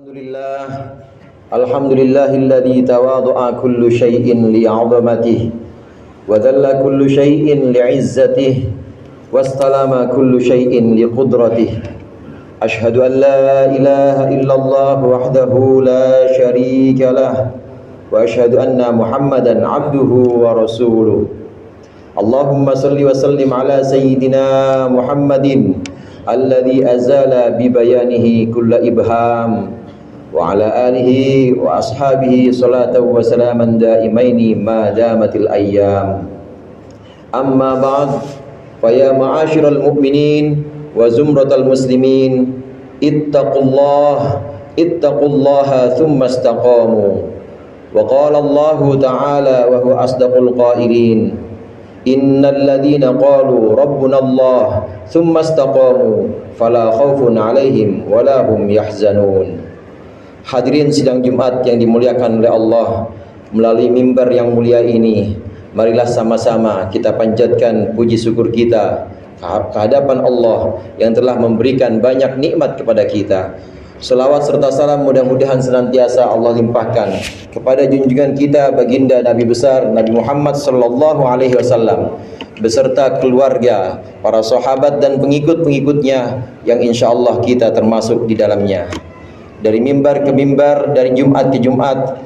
Alhamdulillah, alhamdulillahilladzi tawadhu'a kullu syai'in li'azamatihi wa dhalla kullu syai'in li'izzatihi wastalama kullu syai'in liqudratihi. Ashhadu an la ilaha illallah wahdahu la syarika lah wa ashhadu anna Muhammadan 'abduhu wa rasuluh. Allahumma salli wa sallim ala sayyidina Muhammadin alladzi azala bi bayanihi kulla ibham wa ala alihi wa ashabihi salatan wa salaman daimaini ma damatil ayyam. Amma ba'd, fa ya ma'asyiral mu'minin wa zumratal muslimin, ittaqullaha thumma istaqamu. Wa qala Allah ta'ala wa huwa asdaqul qailin, innal ladzina qalu rabbuna Allah thumma istaqamu fala khaufun 'alaihim wa la hum yahzanun. Hadirin sidang Jumat yang dimuliakan oleh Allah, melalui mimbar yang mulia ini, marilah sama-sama kita panjatkan puji syukur kita ke hadapan Allah yang telah memberikan banyak nikmat kepada kita. Selawat serta salam mudah-mudahan senantiasa Allah limpahkan kepada junjungan kita baginda Nabi besar Nabi Muhammad sallallahu alaihi wasallam beserta keluarga, para sahabat dan pengikut-pengikutnya yang insyaallah kita termasuk di dalamnya. Dari mimbar ke mimbar, dari Jumat ke Jumat,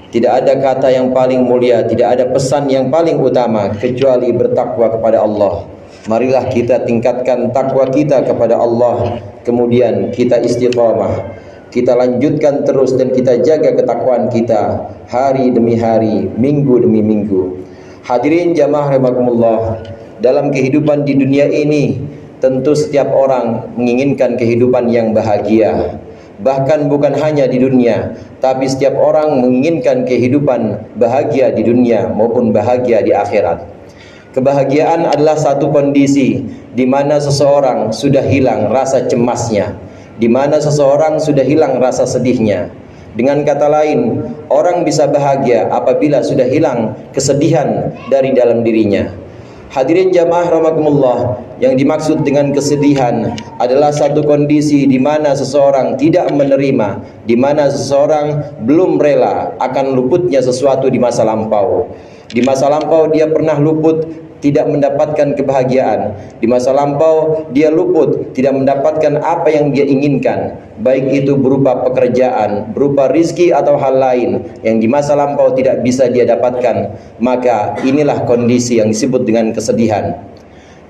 tidak ada kata yang paling mulia, tidak ada pesan yang paling utama kecuali bertakwa kepada Allah. Marilah kita tingkatkan takwa kita kepada Allah, kemudian kita istiqamah, kita lanjutkan terus dan kita jaga ketakwaan kita hari demi hari, minggu demi minggu. Hadirin jamaah rahimakumullah, dalam kehidupan di dunia ini tentu setiap orang menginginkan kehidupan yang bahagia. Bahkan bukan hanya di dunia, tapi setiap orang menginginkan kehidupan bahagia di dunia maupun bahagia di akhirat. Kebahagiaan adalah satu kondisi di mana seseorang sudah hilang rasa cemasnya, di mana seseorang sudah hilang rasa sedihnya. Dengan kata lain, orang bisa bahagia apabila sudah hilang kesedihan dari dalam dirinya. Hadirin jamaah rahimakumullah, yang dimaksud dengan kesedihan adalah satu kondisi di mana seseorang tidak menerima, di mana seseorang belum rela akan luputnya sesuatu di masa lampau. Di masa lampau dia pernah luput, tidak mendapatkan kebahagiaan. Di masa lampau dia luput, tidak mendapatkan apa yang dia inginkan, baik itu berupa pekerjaan, berupa rizki atau hal lain yang di masa lampau tidak bisa dia dapatkan. Maka inilah kondisi yang disebut dengan kesedihan.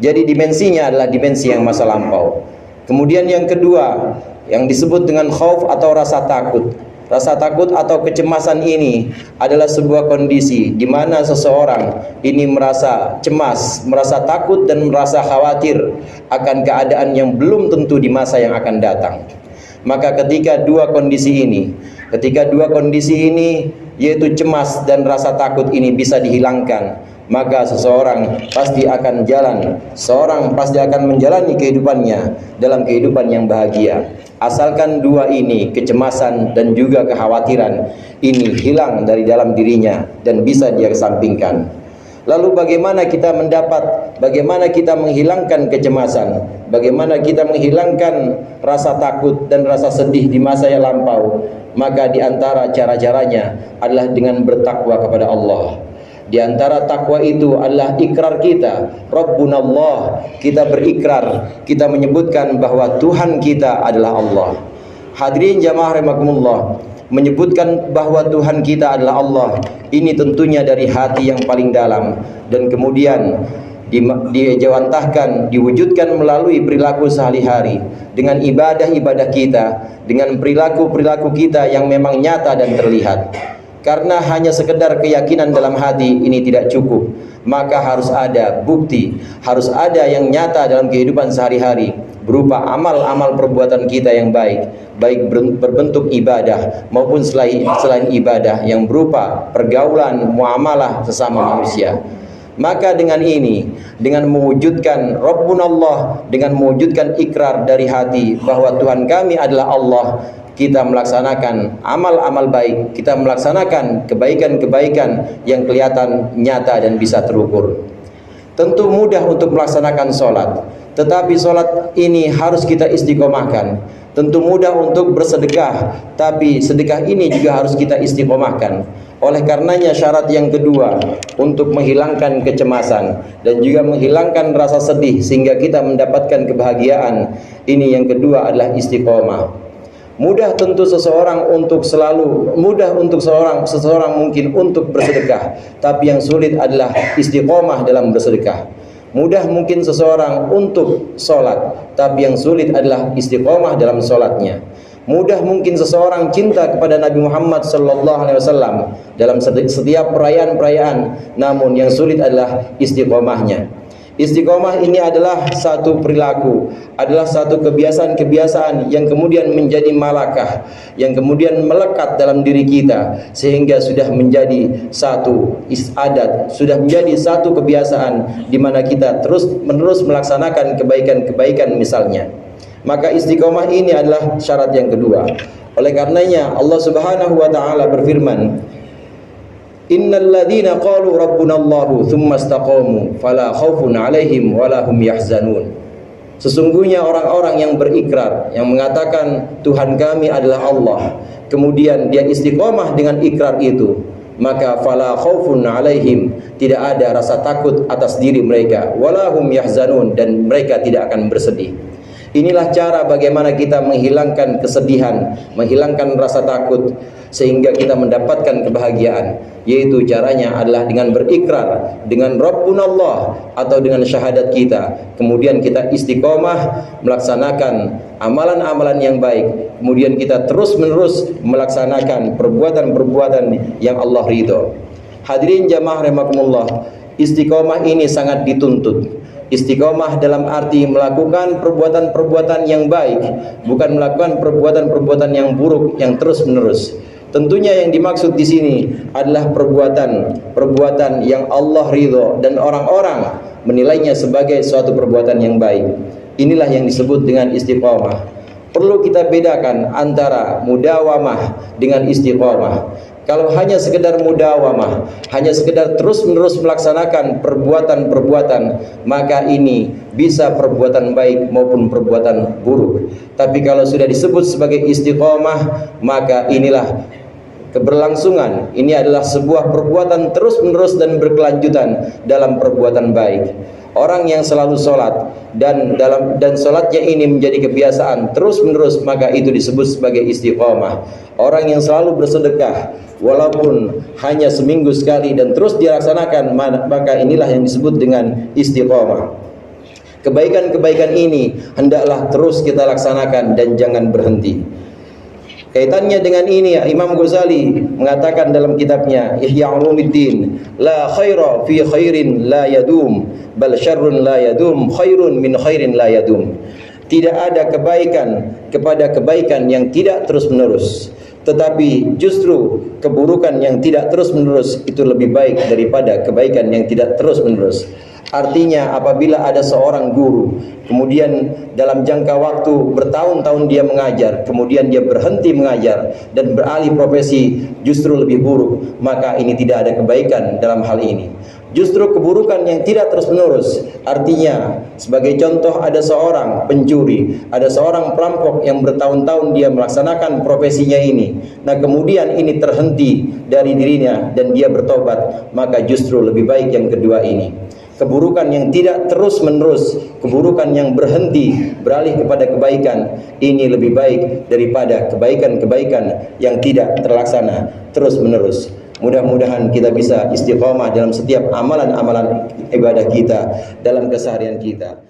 Jadi dimensinya adalah dimensi yang masa lampau. Kemudian yang kedua, yang disebut dengan khauf atau rasa takut. Rasa takut atau kecemasan ini adalah sebuah kondisi di mana seseorang ini merasa cemas, merasa takut dan merasa khawatir akan keadaan yang belum tentu di masa yang akan datang. Maka ketika dua kondisi ini yaitu cemas dan rasa takut ini bisa dihilangkan, maka seseorang pasti akan menjalani kehidupannya dalam kehidupan yang bahagia. Asalkan dua ini, kecemasan dan juga kekhawatiran ini hilang dari dalam dirinya dan bisa dia kesampingkan. Lalu bagaimana kita menghilangkan kecemasan? Bagaimana kita menghilangkan rasa takut dan rasa sedih di masa yang lampau? Maka di antara cara-caranya adalah dengan bertakwa kepada Allah. Di antara takwa itu adalah ikrar kita, Rabbunallah. Kita berikrar, kita menyebutkan bahwa Tuhan kita adalah Allah. Hadirin jamaah rahimakumullah, menyebutkan bahwa Tuhan kita adalah Allah, ini tentunya dari hati yang paling dalam, dan kemudian dijawantahkan, diwujudkan melalui perilaku sehari-hari, dengan ibadah-ibadah kita, dengan perilaku-perilaku kita yang memang nyata dan terlihat. Karena hanya sekedar keyakinan dalam hati ini tidak cukup, maka harus ada bukti, harus ada yang nyata dalam kehidupan sehari-hari berupa amal-amal perbuatan kita yang baik berbentuk ibadah maupun selain ibadah yang berupa pergaulan, muamalah sesama manusia. Maka dengan ini, dengan mewujudkan Rabbunallah, dengan mewujudkan ikrar dari hati bahwa Tuhan kami adalah Allah, kita melaksanakan amal-amal baik, kita melaksanakan kebaikan-kebaikan yang kelihatan nyata dan bisa terukur. Tentu mudah untuk melaksanakan sholat, Tetapi solat ini harus kita istiqomahkan. Tentu mudah untuk bersedekah, tapi sedekah ini juga harus kita istiqomahkan. Oleh karenanya syarat yang kedua untuk menghilangkan kecemasan dan juga menghilangkan rasa sedih sehingga kita mendapatkan kebahagiaan, ini yang kedua adalah istiqomah. Mudah tentu seseorang mungkin untuk bersedekah, tapi yang sulit adalah istiqomah dalam bersedekah. Mudah mungkin seseorang untuk sholat, tapi yang sulit adalah istiqomah dalam sholatnya. Mudah mungkin seseorang cinta kepada Nabi Muhammad SAW dalam setiap perayaan-perayaan, namun yang sulit adalah istiqomahnya. Istiqomah ini adalah satu perilaku, adalah satu kebiasaan-kebiasaan yang kemudian menjadi malakah, yang kemudian melekat dalam diri kita sehingga sudah menjadi satu adat, sudah menjadi satu kebiasaan di mana kita terus-menerus melaksanakan kebaikan-kebaikan misalnya. Maka istiqomah ini adalah syarat yang kedua. Oleh karenanya Allah Subhanahu wa taala berfirman, Innal ladzina qalu rabbunallahu tsumma istaqamu fala khaufun 'alaihim wala hum yahzanun. Sesungguhnya orang-orang yang berikrar, yang mengatakan Tuhan kami adalah Allah, kemudian dia istiqomah dengan ikrar itu, maka fala khaufun 'alaihim, tidak ada rasa takut atas diri mereka, wala hum yahzanun, dan mereka tidak akan bersedih. Inilah cara bagaimana kita menghilangkan kesedihan, menghilangkan rasa takut sehingga kita mendapatkan kebahagiaan, yaitu caranya adalah dengan berikrar dengan Rabbunallah atau dengan syahadat kita. Kemudian kita istiqomah melaksanakan amalan-amalan yang baik. Kemudian kita terus-menerus melaksanakan perbuatan-perbuatan yang Allah ridho. Hadirin jamaah rahimakumullah, istiqomah ini sangat dituntut. Istiqomah dalam arti melakukan perbuatan-perbuatan yang baik, bukan melakukan perbuatan-perbuatan yang buruk yang terus-menerus. Tentunya yang dimaksud di sini adalah perbuatan yang Allah ridho dan orang-orang menilainya sebagai suatu perbuatan yang baik. Inilah yang disebut dengan istiqomah. Perlu kita bedakan antara mudawamah dengan istiqomah. Kalau hanya sekedar mudawamah, hanya sekedar terus-menerus melaksanakan perbuatan-perbuatan, maka ini bisa perbuatan baik maupun perbuatan buruk. Tapi kalau sudah disebut sebagai istiqomah, maka inilah keberlangsungan. Ini adalah sebuah perbuatan terus-menerus dan berkelanjutan dalam perbuatan baik. Orang yang selalu sholat dan sholatnya ini menjadi kebiasaan terus-menerus, maka itu disebut sebagai istiqomah. Orang yang selalu bersedekah walaupun hanya seminggu sekali dan terus dilaksanakan, maka inilah yang disebut dengan istiqomah. Kebaikan-kebaikan ini hendaklah terus kita laksanakan dan jangan berhenti. Kaitannya dengan ini, Imam Ghazali mengatakan dalam kitabnya Ihya Ulumuddin, la khaira fi khairin la yadum, bal syarrun la yadum, khairun min khairin la yadum. Tidak ada kebaikan kepada kebaikan yang tidak terus-menerus, tetapi justru keburukan yang tidak terus-menerus itu lebih baik daripada kebaikan yang tidak terus-menerus. Artinya apabila ada seorang guru, kemudian dalam jangka waktu bertahun-tahun dia mengajar, kemudian dia berhenti mengajar dan beralih profesi, justru lebih buruk, maka ini tidak ada kebaikan dalam hal ini. Justru keburukan yang tidak terus-menerus. Artinya sebagai contoh, ada seorang pencuri, ada seorang perampok yang bertahun-tahun dia melaksanakan profesinya ini. Nah kemudian ini terhenti dari dirinya dan dia bertobat, maka justru lebih baik yang kedua ini. Keburukan yang tidak terus-menerus, keburukan yang berhenti beralih kepada kebaikan, ini lebih baik daripada kebaikan-kebaikan yang tidak terlaksana terus-menerus. Mudah-mudahan kita bisa istiqomah dalam setiap amalan-amalan ibadah kita, dalam keseharian kita.